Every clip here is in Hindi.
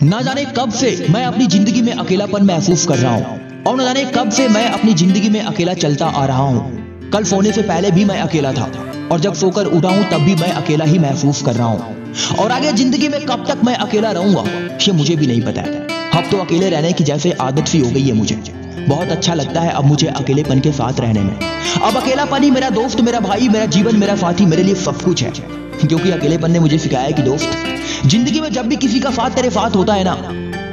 ना जाने कब से मैं अपनी जिंदगी में अकेलापन महसूस कर रहा हूँ और न जाने कब से मैं अपनी जिंदगी में अकेला चलता आ रहा हूँ। कल सोने से पहले भी मैं अकेला था और जब सोकर उठा हूँ तब भी मैं अकेला ही महसूस कर रहा हूँ और आगे जिंदगी में कब तक मैं अकेला रहूंगा ये मुझे भी नहीं पता है। अब तो अकेले रहने की जैसे आदत सी हो गई है मुझे। बहुत अच्छा लगता है अब मुझे अकेलेपन के साथ रहने में। अब अकेलापन ही मेरा दोस्त, मेरा भाई, मेरा जीवन, मेरा साथी, मेरे लिए सब कुछ है। क्योंकि अकेलेपन ने मुझे सिखाया कि दोस्त, जिंदगी में जब भी किसी का साथ तेरे साथ होता है ना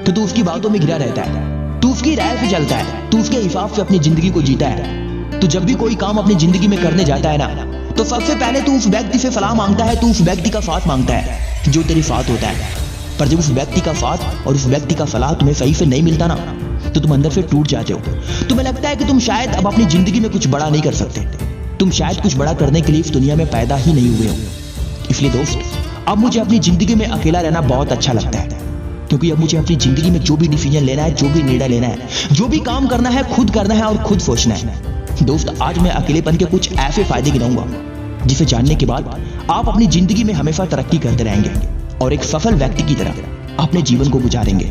तो तू उसकी बातों में घिरा रहता है, तू उसकी राय से चलता है, तू उसके हिसाब से अपनी जिंदगी को जीता है। तो जब भी कोई काम अपनी जिंदगी में करने जाता है ना तो सबसे पहले तू उस व्यक्ति से सलाह मांगता है, तू उस व्यक्ति का साथ मांगता है जो तेरे साथ होता है। पर जब उस व्यक्ति का साथ और उस व्यक्ति का सलाह तुम्हें सही से नहीं मिलता ना तो तुम अंदर से टूट जाते हो। तुम्हें लगता है कि तुम शायद अब अपनी जिंदगी में कुछ बड़ा नहीं कर सकते, तुम शायद कुछ बड़ा करने के लिए इस दुनिया में पैदा ही नहीं हुए हो। इसलिए दोस्त, अब मुझे अपनी जिंदगी में अकेला रहना बहुत अच्छा लगता है, क्योंकि अब मुझे अपनी जिंदगी में जो भी डिसीजन लेना है, जो भी निर्णय लेना है, जो भी काम करना है, खुद करना है और खुद सोचना है। दोस्त, आज मैं अकेलेपन के कुछ ऐसे फायदे गिनाऊंगा जिसे जानने के बाद आप अपनी जिंदगी में हमेशा तरक्की करते रहेंगे और एक सफल व्यक्ति की तरह अपने जीवन को गुजारेंगे।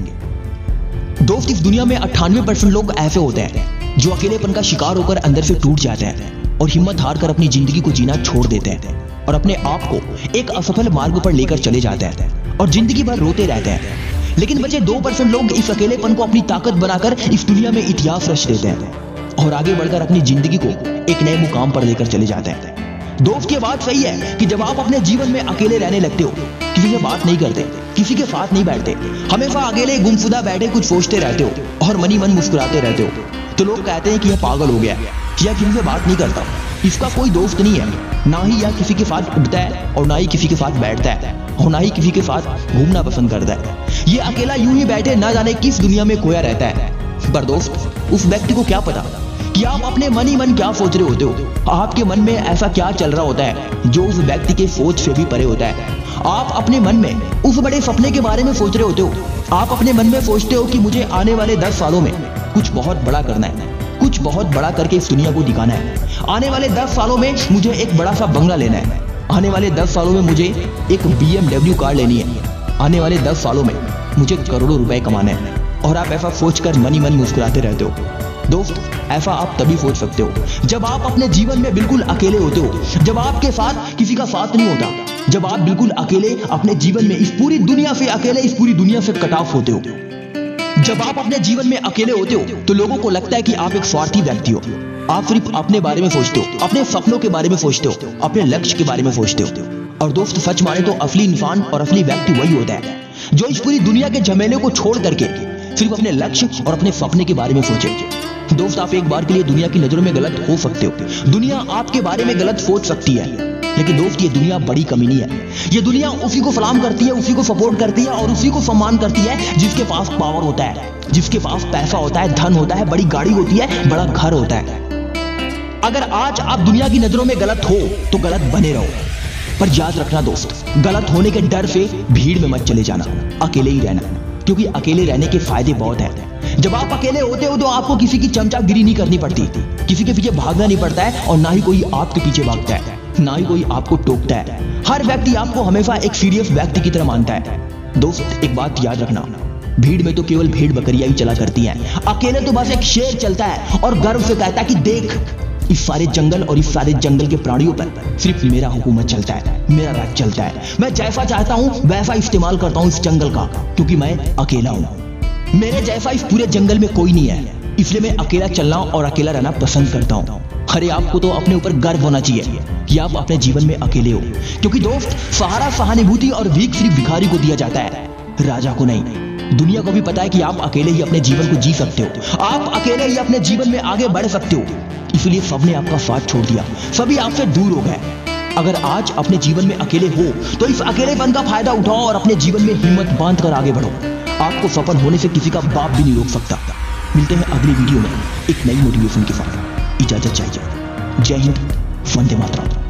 दोस्त, इस दुनिया में 98% लोग ऐसे होते हैं जो अकेलेपन का शिकार होकर अंदर से टूट जाते हैं और हिम्मत हार कर अपनी जिंदगी को जीना छोड़ देते हैं और अपने आप को एक असफल मार्ग पर लेकर चले जाते हैं और जिंदगी भर रोते रहते हैं। लेकिन बचे 2% लोग इस अकेलेपन को अपनी ताकत बनाकर इस दुनिया में इतिहास रच देते हैं और आगे बढ़कर अपनी जिंदगी को एक नए मुकाम पर लेकर चले जाते हैं। दोस्त, ये बात सही है कि जब आप अपने जीवन में अकेले रहने लगते हो, किसी से बात नहीं करते, किसी के साथ नहीं बैठते, हमेशा अकेले गुमशुदा बैठे कुछ सोचते रहते हो और मनी मन मुस्कुराते रहते हो, तो लोग कहते हैं कि यह पागल हो गया या किसी से बात नहीं करता, इसका कोई दोस्त नहीं है, ना ही यह किसी के साथ उठता है और ना ही किसी के साथ बैठता है और ना ही किसी के साथ घूमना पसंद करता है। ये अकेला यूं ही बैठे ना जाने किस दुनिया में खोया रहता है। पर दोस्त, उस व्यक्ति को क्या पता कि आप अपने मन ही मन क्या सोच रहे होते हो। आपके मन में ऐसा क्या चल रहा होता है जो उस व्यक्ति के सोच से भी परे होता है। आप अपने मन में उस बड़े सपने के बारे में सोच रहे होते हो। आप अपने मन में सोचते हो कि मुझे आने वाले 10 सालों में कुछ बहुत बड़ा करना है, कुछ बहुत बड़ा करके इस दुनिया को दिखाना है। आने वाले 10 सालों में मुझे एक बड़ा सा बंगला लेना है। आने वाले 10 सालों में मुझे एक BMW कार लेनी है। आने वाले 10 सालों में मुझे करोड़ों रुपए कमाने हैं। और आप ऐसा सोचकर मन ही मन मुस्कुराते रहते हो। दोस्त, ऐसा आप तभी सोच सकते हो जब आप अपने जीवन में बिल्कुल अकेले होते हो, जब आपके साथ किसी का साथ नहीं होता, जब आप बिल्कुल अकेले अपने जीवन में इस पूरी दुनिया से अकेले, इस पूरी दुनिया से कट ऑफ होते हो। जब आप अपने जीवन में अकेले होते हो तो लोगों को लगता है कि आप एक स्वार्थी व्यक्ति हो। आप सिर्फ अपने बारे में सोचते हो, अपने सपनों के बारे में सोचते हो, अपने लक्ष्य के बारे में सोचते हो। और दोस्त, सच माने तो असली इंसान और असली व्यक्ति वही होता है जो इस पूरी दुनिया के झमेले को छोड़ करके सिर्फ अपने लक्ष्य और अपने सपने के बारे में सोचे। दोस्त, आप एक बार के लिए दुनिया की नजरों में गलत हो सकते हो, दुनिया आपके बारे में गलत सोच सकती है, लेकिन दोस्त, ये दुनिया बड़ी कमीनी है। ये दुनिया उसी को सलाम करती है, उसी को सपोर्ट करती है और उसी को सम्मान करती है जिसके पास पावर होता है, जिसके पास पैसा होता है, धन होता है, बड़ी गाड़ी होती है, बड़ा घर होता है। अगर आज आप दुनिया की नजरों में गलत हो तो गलत बने रहो, पर याद रखना दोस्त, गलत होने के डर से भीड़ में मत चले जाना, अकेले ही रहना, क्योंकि अकेले रहने के फायदे बहुत हैं। जब आप अकेले होते हो तो आपको किसी की चमचागिरी नहीं करनी पड़ती, किसी के पीछे भागना नहीं पड़ता है और ना ही कोई आपके पीछे भागता है, ना ही कोई आपको टोकता है। हर व्यक्ति आपको हमेशा एक सीरियस व्यक्ति की तरह मानता है। दोस्त, एक बात याद रखना, भीड़ में तो केवल भेड़ बकरियां ही चला करती हैं, अकेले तो बस एक शेर चलता है और गर्व से कहता है कि देख, इस सारे जंगल और इस सारे जंगल के प्राणियों पर सिर्फ मेरा हुकूमत चलता है, मेरा राज चलता है। मैं जैसा चाहता हूं वैसा इस्तेमाल करता हूं इस जंगल का, क्योंकि मैं अकेला हूं। मेरे जैसा इस पूरे जंगल में कोई नहीं है, इसलिए मैं अकेला चलना और अकेला रहना पसंद करता हूं। अरे, आपको तो अपने ऊपर गर्व होना चाहिए कि आप अपने जीवन में अकेले हो, क्योंकि दोस्त, सहारा सहानुभूति और भीख सिर्फ भिखारी को दिया जाता है, राजा को नहीं। दुनिया को भी पता है कि आप अकेले ही अपने जीवन को जी सकते हो, आप अकेले ही अपने जीवन में आगे बढ़ सकते हो। इसलिए सबने आपका साथ छोड़ दिया, सभी आपसे दूर हो गए। अगर आज अपने जीवन में अकेले हो तो इस अकेलेपन का फायदा उठाओ और अपने जीवन में हिम्मत बांध कर आगे बढ़ो। आपको सफल होने से किसी का बाप भी नहीं रोक सकता। मिलते हैं अगली वीडियो में एक नई मोटिवेशन के साथ। इजाजत चाहिए। जय हिंद, वंदे मातरम।